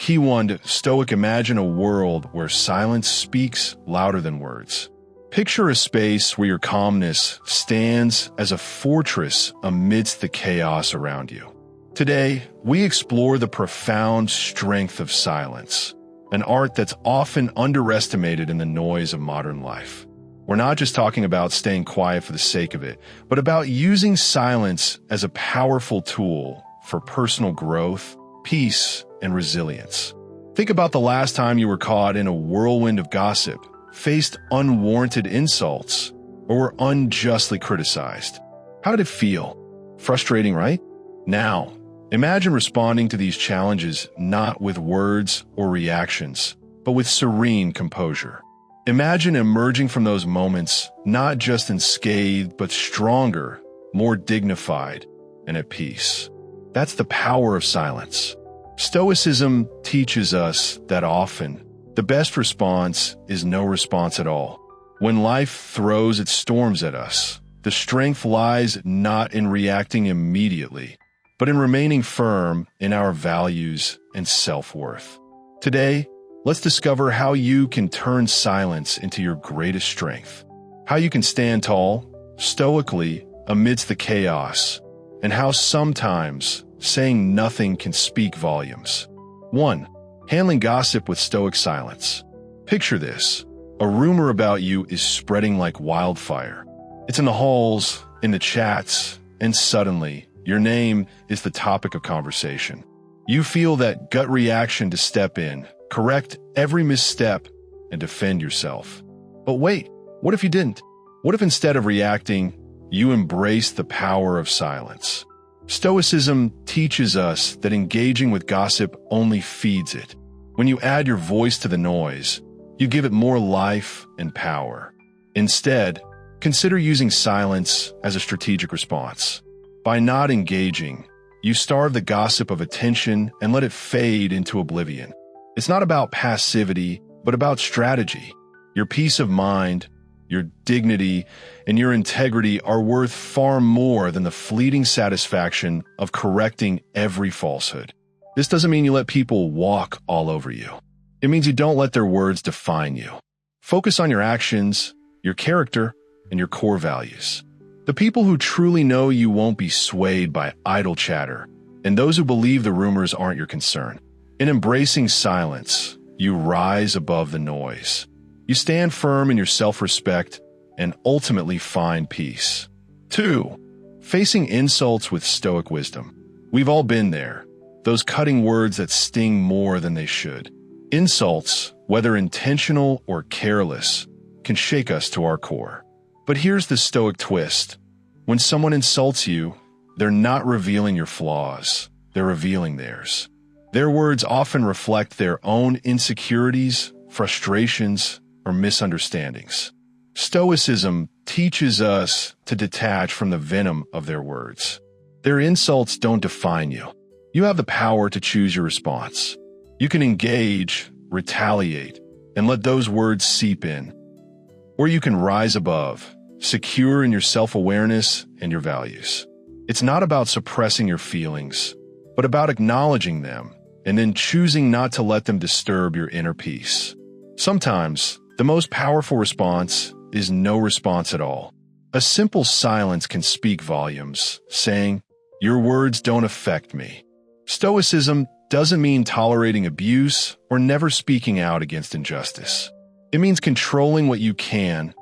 Key 1, Stoic: imagine a world where silence speaks louder than words. Picture a space where your calmness stands as a fortress amidst the chaos around you. Today, we explore the profound strength of silence, an art that's often underestimated in the noise of modern life. We're not just talking about staying quiet for the sake of it, but about using silence as a powerful tool for personal growth, peace, and resilience. Think about the last time you were caught in a whirlwind of gossip, faced unwarranted insults, or were unjustly criticized. How did it feel? Frustrating, right? Now, imagine responding to these challenges not with words or reactions, but with serene composure. Imagine emerging from those moments not just unscathed, but stronger, more dignified, and at peace. That's the power of silence. Stoicism teaches us that often the best response is no response at all. When life throws its storms at us, the strength lies not in reacting immediately, but in remaining firm in our values and self-worth. Today, let's discover how you can turn silence into your greatest strength, how you can stand tall, stoically, amidst the chaos, and how sometimes saying nothing can speak volumes. 1. Handling gossip with stoic silence. Picture this. A rumor about you is spreading like wildfire. It's in the halls, in the chats, and suddenly, your name is the topic of conversation. You feel that gut reaction to step in, correct every misstep, and defend yourself. But wait, what if you didn't? What if instead of reacting, you embraced the power of silence? Stoicism teaches us that engaging with gossip only feeds it. When you add your voice to the noise, you give it more life and power. Instead, consider using silence as a strategic response. By not engaging, you starve the gossip of attention and let it fade into oblivion. It's not about passivity, but about strategy. Your peace of mind, your dignity, and your integrity are worth far more than the fleeting satisfaction of correcting every falsehood. This doesn't mean you let people walk all over you. It means you don't let their words define you. Focus on your actions, your character, and your core values. The people who truly know you won't be swayed by idle chatter, and those who believe the rumors aren't your concern. In embracing silence, you rise above the noise. You stand firm in your self-respect and ultimately find peace. 2. Facing insults with stoic wisdom. We've all been there. Those cutting words that sting more than they should. Insults, whether intentional or careless, can shake us to our core. But here's the stoic twist. When someone insults you, they're not revealing your flaws. They're revealing theirs. Their words often reflect their own insecurities, frustrations, or misunderstandings. Stoicism teaches us to detach from the venom of their words. Their insults don't define you. You have the power to choose your response. You can engage, retaliate, and let those words seep in. Or you can rise above, secure in your self-awareness and your values. It's not about suppressing your feelings, but about acknowledging them and then choosing not to let them disturb your inner peace. Sometimes, the most powerful response is no response at all. A simple silence can speak volumes, saying, "Your words don't affect me." Stoicism doesn't mean tolerating abuse or never speaking out against injustice. It means controlling what you can,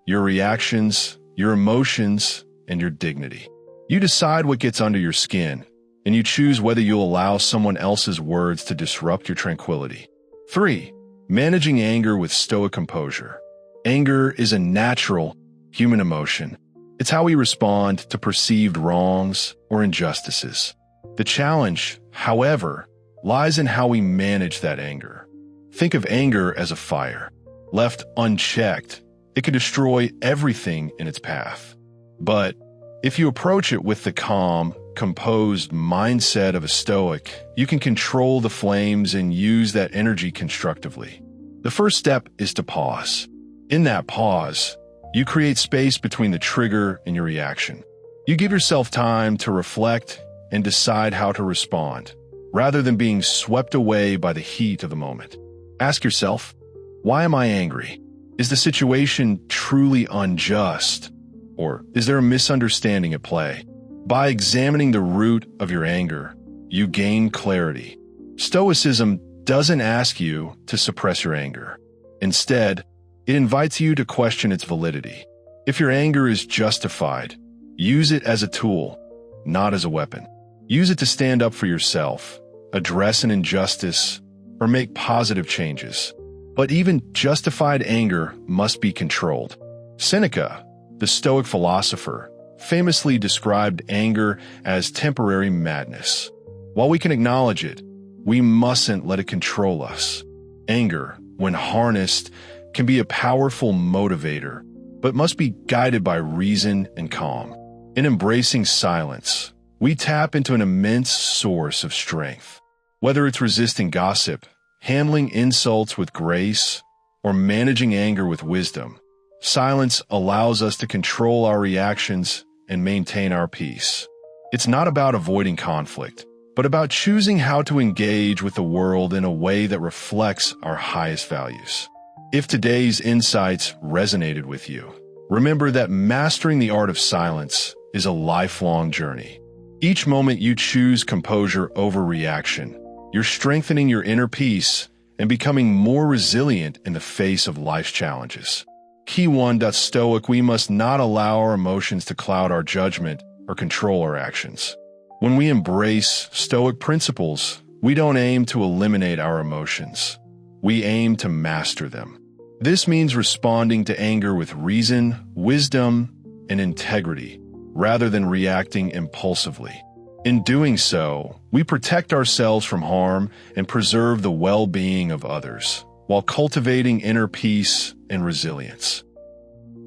your reactions, your emotions, and your dignity. You decide what gets under your skin, and you choose whether you'll allow someone else's words to disrupt your tranquility. 3. Managing anger with stoic composure. Anger is a natural human emotion. It's how we respond to perceived wrongs or injustices. The challenge, however, lies in how we manage that anger. Think of anger as a fire. Left unchecked, it can destroy everything in its path. But if you approach it with the calm, composed mindset of a Stoic, you can control the flames and use that energy constructively. The first step is to pause. In that pause, you create space between the trigger and your reaction. You give yourself time to reflect and decide how to respond. rather than being swept away by the heat of the moment. Ask yourself, why am I angry? Is the situation truly unjust? Or is there a misunderstanding at play? By examining the root of your anger, you gain clarity. Stoicism doesn't ask you to suppress your anger. Instead, it invites you to question its validity. If your anger is justified, use it as a tool, not as a weapon. Use it to stand up for yourself, address an injustice, or make positive changes. But even justified anger must be controlled. Seneca, the Stoic philosopher, famously described anger as temporary madness. While we can acknowledge it, we mustn't let it control us. Anger, when harnessed, can be a powerful motivator, but must be guided by reason and calm. In embracing silence, we tap into an immense source of strength. Whether it's resisting gossip, handling insults with grace, or managing anger with wisdom, silence allows us to control our reactions and maintain our peace. It's not about avoiding conflict, but about choosing how to engage with the world in a way that reflects our highest values. If today's insights resonated with you, remember that mastering the art of silence is a lifelong journey. Each moment you choose composure over reaction, you're strengthening your inner peace and becoming more resilient in the face of life's challenges. Key 1. Stoic, we must not allow our emotions to cloud our judgment or control our actions. When we embrace Stoic principles, we don't aim to eliminate our emotions. We aim to master them. This means responding to anger with reason, wisdom, and integrity, rather than reacting impulsively. In doing so, we protect ourselves from harm and preserve the well-being of others, while cultivating inner peace and resilience.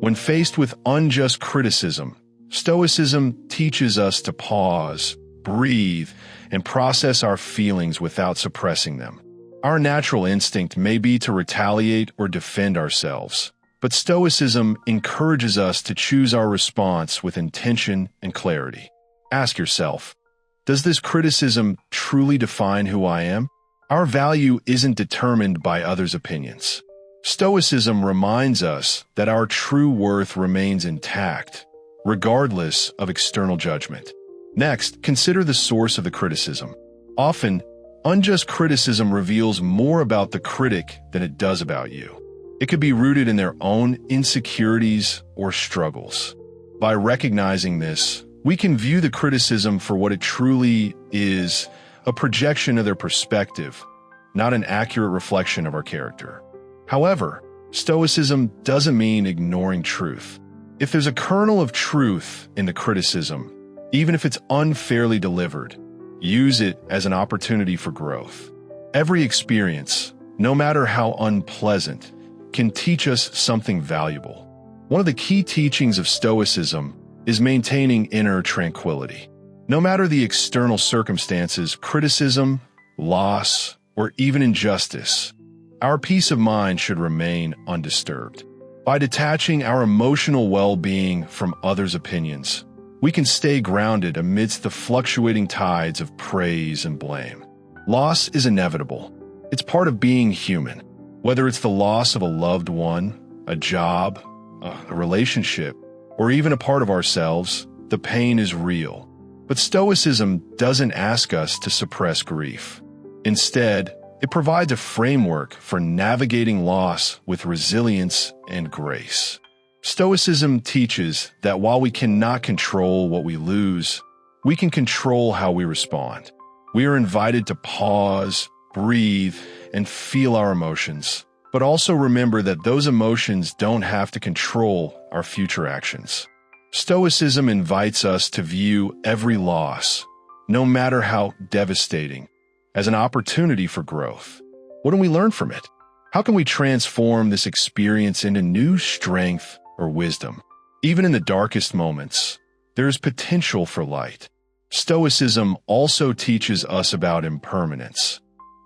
When faced with unjust criticism, Stoicism teaches us to pause, breathe, and process our feelings without suppressing them. Our natural instinct may be to retaliate or defend ourselves, but Stoicism encourages us to choose our response with intention and clarity. Ask yourself, does this criticism truly define who I am? Our value isn't determined by others' opinions. Stoicism reminds us that our true worth remains intact, regardless of external judgment. Next, consider the source of the criticism. Often, unjust criticism reveals more about the critic than it does about you. It could be rooted in their own insecurities or struggles. By recognizing this, we can view the criticism for what it truly is, a projection of their perspective, not an accurate reflection of our character. However, Stoicism doesn't mean ignoring truth. If there's a kernel of truth in the criticism, even if it's unfairly delivered, use it as an opportunity for growth. Every experience, no matter how unpleasant, can teach us something valuable. One of the key teachings of Stoicism is maintaining inner tranquility. No matter the external circumstances, criticism, loss, or even injustice, our peace of mind should remain undisturbed. By detaching our emotional well-being from others' opinions, we can stay grounded amidst the fluctuating tides of praise and blame. Loss is inevitable. It's part of being human. Whether it's the loss of a loved one, a job, a relationship, or even a part of ourselves, the pain is real. But Stoicism doesn't ask us to suppress grief. Instead, it provides a framework for navigating loss with resilience and grace. Stoicism teaches that while we cannot control what we lose, we can control how we respond. We are invited to pause, breathe, and feel our emotions, but also remember that those emotions don't have to control our future actions. Stoicism invites us to view every loss, no matter how devastating, as an opportunity for growth. What do we learn from it? How can we transform this experience into new strength or wisdom? Even in the darkest moments, there is potential for light. Stoicism also teaches us about impermanence.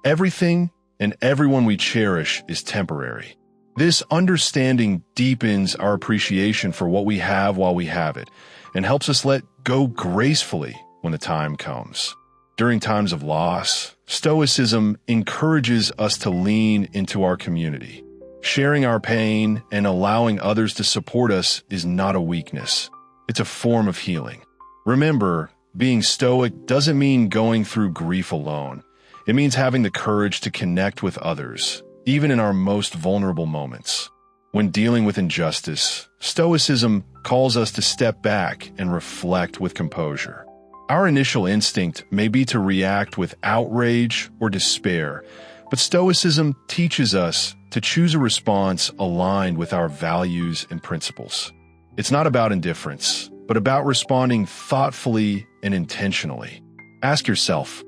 Everything and everyone we cherish is temporary. This understanding deepens our appreciation for what we have while we have it, and helps us let go gracefully when the time comes. During times of loss, Stoicism encourages us to lean into our community. Sharing our pain and allowing others to support us is not a weakness. It's a form of healing. Remember, being Stoic doesn't mean going through grief alone. It means having the courage to connect with others, even in our most vulnerable moments. When dealing with injustice, Stoicism calls us to step back and reflect with composure. Our initial instinct may be to react with outrage or despair, but Stoicism teaches us to choose a response aligned with our values and principles. It's not about indifference, but about responding thoughtfully and intentionally. Ask yourself,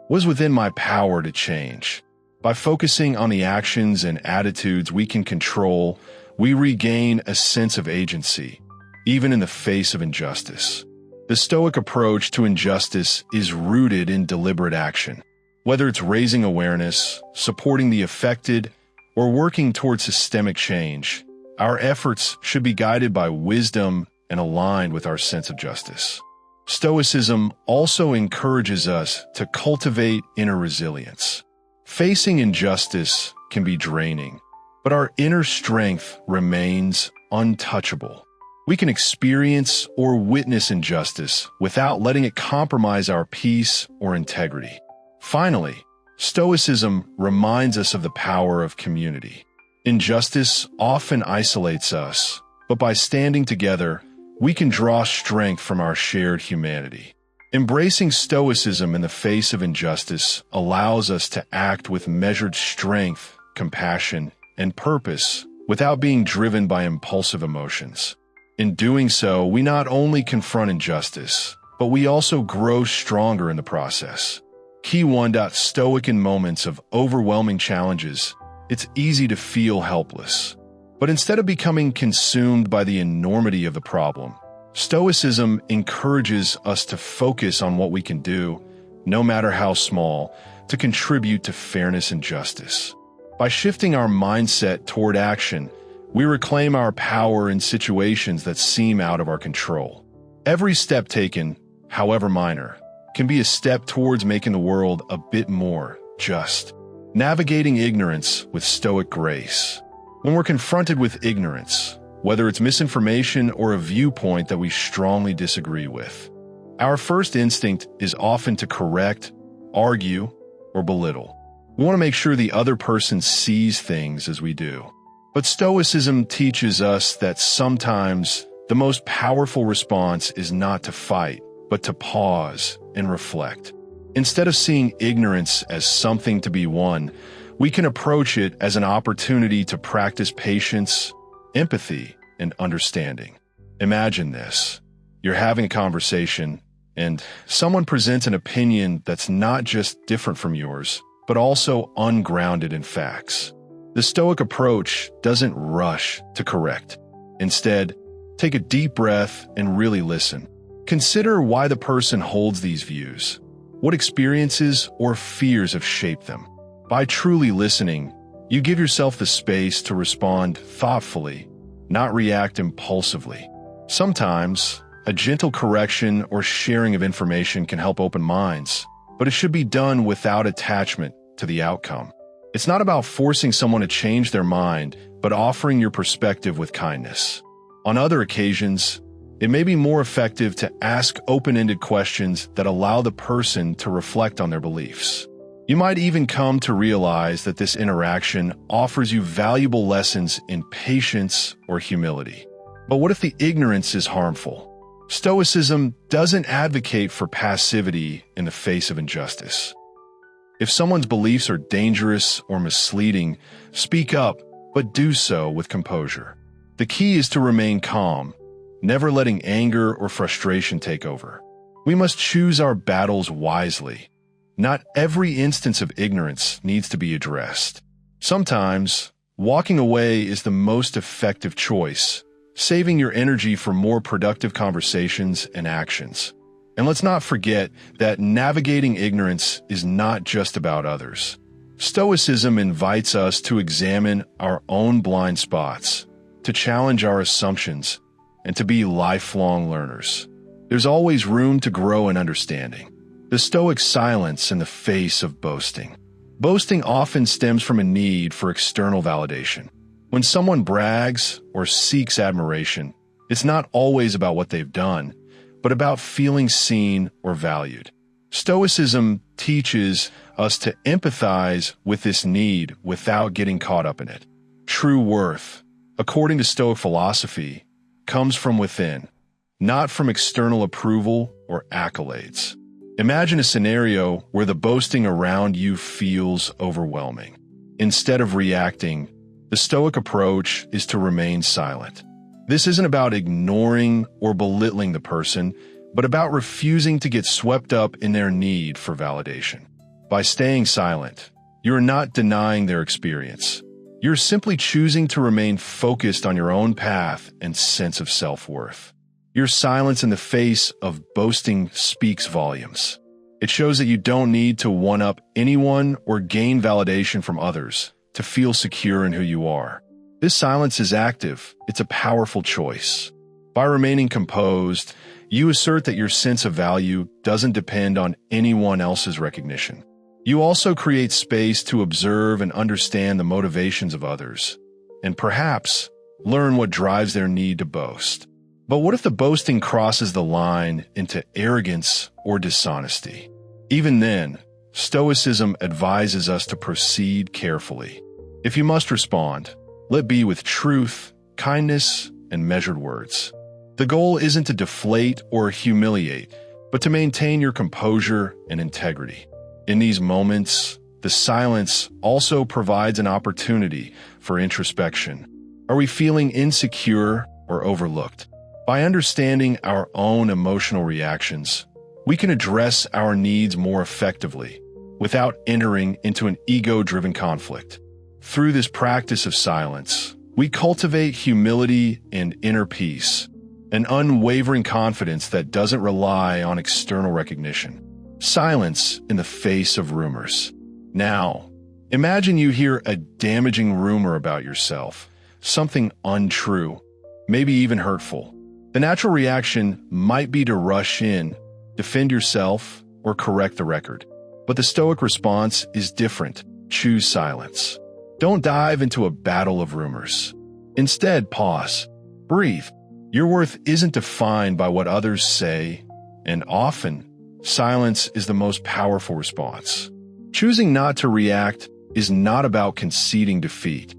what is within my power to change? By focusing on the actions and attitudes we can control, we regain a sense of agency, even in the face of injustice. The Stoic approach to injustice is rooted in deliberate action. Whether it's raising awareness, supporting the affected, or working toward systemic change, our efforts should be guided by wisdom and aligned with our sense of justice. Stoicism also encourages us to cultivate inner resilience. Facing injustice can be draining, but our inner strength remains untouchable. We can experience or witness injustice without letting it compromise our peace or integrity. Finally, Stoicism reminds us of the power of community. Injustice often isolates us, but by standing together, we can draw strength from our shared humanity. Embracing Stoicism in the face of injustice allows us to act with measured strength, compassion, and purpose without being driven by impulsive emotions. In doing so, we not only confront injustice, but we also grow stronger in the process. Key 1. Stoic in moments of overwhelming challenges, it's easy to feel helpless. But instead of becoming consumed by the enormity of the problem, Stoicism encourages us to focus on what we can do, no matter how small, to contribute to fairness and justice. By shifting our mindset toward action, we reclaim our power in situations that seem out of our control. Every step taken, however minor, can be a step towards making the world a bit more just. Navigating ignorance with Stoic grace. When we're confronted with ignorance, whether it's misinformation or a viewpoint that we strongly disagree with, our first instinct is often to correct, argue, or belittle. We want to make sure the other person sees things as we do. But Stoicism teaches us that sometimes the most powerful response is not to fight, but to pause and reflect. Instead of seeing ignorance as something to be won, we can approach it as an opportunity to practice patience, empathy, and understanding. Imagine this. You're having a conversation, and someone presents an opinion that's not just different from yours, but also ungrounded in facts. The Stoic approach doesn't rush to correct. Instead, take a deep breath and really listen. Consider why the person holds these views. What experiences or fears have shaped them? By truly listening, you give yourself the space to respond thoughtfully, not react impulsively. Sometimes, a gentle correction or sharing of information can help open minds, but it should be done without attachment to the outcome. It's not about forcing someone to change their mind, but offering your perspective with kindness. On other occasions, it may be more effective to ask open-ended questions that allow the person to reflect on their beliefs. You might even come to realize that this interaction offers you valuable lessons in patience or humility. But what if the ignorance is harmful? Stoicism doesn't advocate for passivity in the face of injustice. If someone's beliefs are dangerous or misleading, speak up, but do so with composure. The key is to remain calm, never letting anger or frustration take over. We must choose our battles wisely. Not every instance of ignorance needs to be addressed. Sometimes, walking away is the most effective choice, saving your energy for more productive conversations and actions. And let's not forget that navigating ignorance is not just about others. Stoicism invites us to examine our own blind spots, to challenge our assumptions, and to be lifelong learners. There's always room to grow in understanding. The Stoic silence in the face of boasting. Boasting often stems from a need for external validation. When someone brags or seeks admiration, it's not always about what they've done, but about feeling seen or valued. Stoicism teaches us to empathize with this need without getting caught up in it. True worth, according to Stoic philosophy, comes from within, not from external approval or accolades. Imagine a scenario where the boasting around you feels overwhelming. Instead of reacting, the Stoic approach is to remain silent. This isn't about ignoring or belittling the person, but about refusing to get swept up in their need for validation. By staying silent, you're not denying their experience. You're simply choosing to remain focused on your own path and sense of self-worth. Your silence in the face of boasting speaks volumes. It shows that you don't need to one-up anyone or gain validation from others to feel secure in who you are. This silence is active. It's a powerful choice. By remaining composed, you assert that your sense of value doesn't depend on anyone else's recognition. You also create space to observe and understand the motivations of others, and perhaps learn what drives their need to boast. But what if the boasting crosses the line into arrogance or dishonesty? Even then, Stoicism advises us to proceed carefully. If you must respond, let be with truth, kindness, and measured words. The goal isn't to deflate or humiliate, but to maintain your composure and integrity. In these moments, the silence also provides an opportunity for introspection. Are we feeling insecure or overlooked? By understanding our own emotional reactions, we can address our needs more effectively without entering into an ego-driven conflict. Through this practice of silence, we cultivate humility and inner peace, an unwavering confidence that doesn't rely on external recognition. Silence in the face of rumors. Now, imagine you hear a damaging rumor about yourself, something untrue, maybe even hurtful. The natural reaction might be to rush in, defend yourself, or correct the record. But the Stoic response is different. Choose silence. Don't dive into a battle of rumors. Instead, pause. Breathe. Your worth isn't defined by what others say, and often, silence is the most powerful response. Choosing not to react is not about conceding defeat.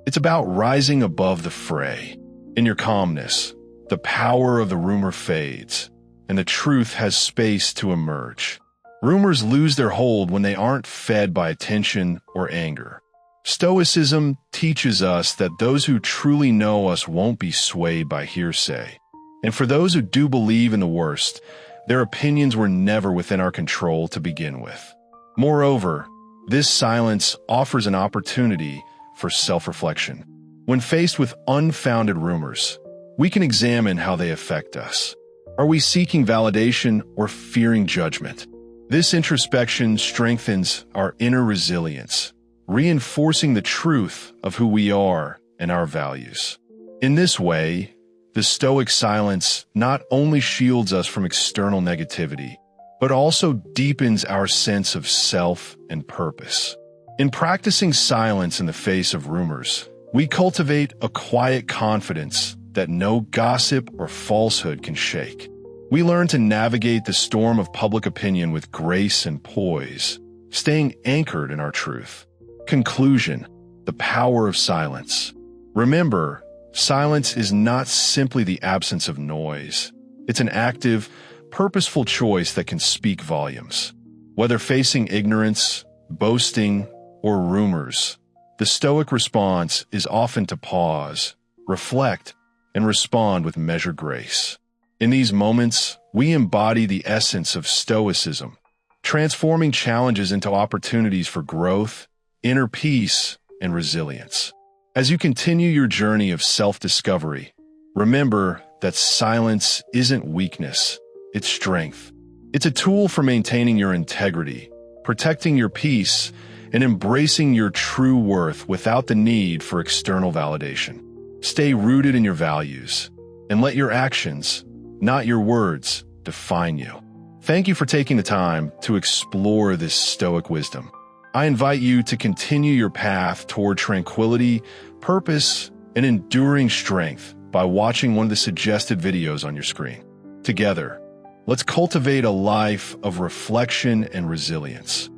It's about rising above the fray. In your calmness, the power of the rumor fades, and the truth has space to emerge. Rumors lose their hold when they aren't fed by attention or anger. Stoicism teaches us that those who truly know us won't be swayed by hearsay. And for those who do believe in the worst, their opinions were never within our control to begin with. Moreover, this silence offers an opportunity for self-reflection. When faced with unfounded rumors, we can examine how they affect us. Are we seeking validation or fearing judgment? This introspection strengthens our inner resilience, reinforcing the truth of who we are and our values. In this way, the Stoic silence not only shields us from external negativity, but also deepens our sense of self and purpose. In practicing silence in the face of rumors, we cultivate a quiet confidence that no gossip or falsehood can shake. We learn to navigate the storm of public opinion with grace and poise, staying anchored in our truth. Conclusion: the power of silence. Remember, silence is not simply the absence of noise. It's an active, purposeful choice that can speak volumes. Whether facing ignorance, boasting, or rumors, the Stoic response is often to pause, reflect, and respond with measured grace. In these moments, we embody the essence of Stoicism, transforming challenges into opportunities for growth, inner peace, and resilience. As you continue your journey of self-discovery, remember that silence isn't weakness, it's strength. It's a tool for maintaining your integrity, protecting your peace, and embracing your true worth without the need for external validation. Stay rooted in your values, and let your actions, not your words, define you. Thank you for taking the time to explore this Stoic wisdom. I invite you to continue your path toward tranquility, purpose, and enduring strength by watching one of the suggested videos on your screen. Together, let's cultivate a life of reflection and resilience.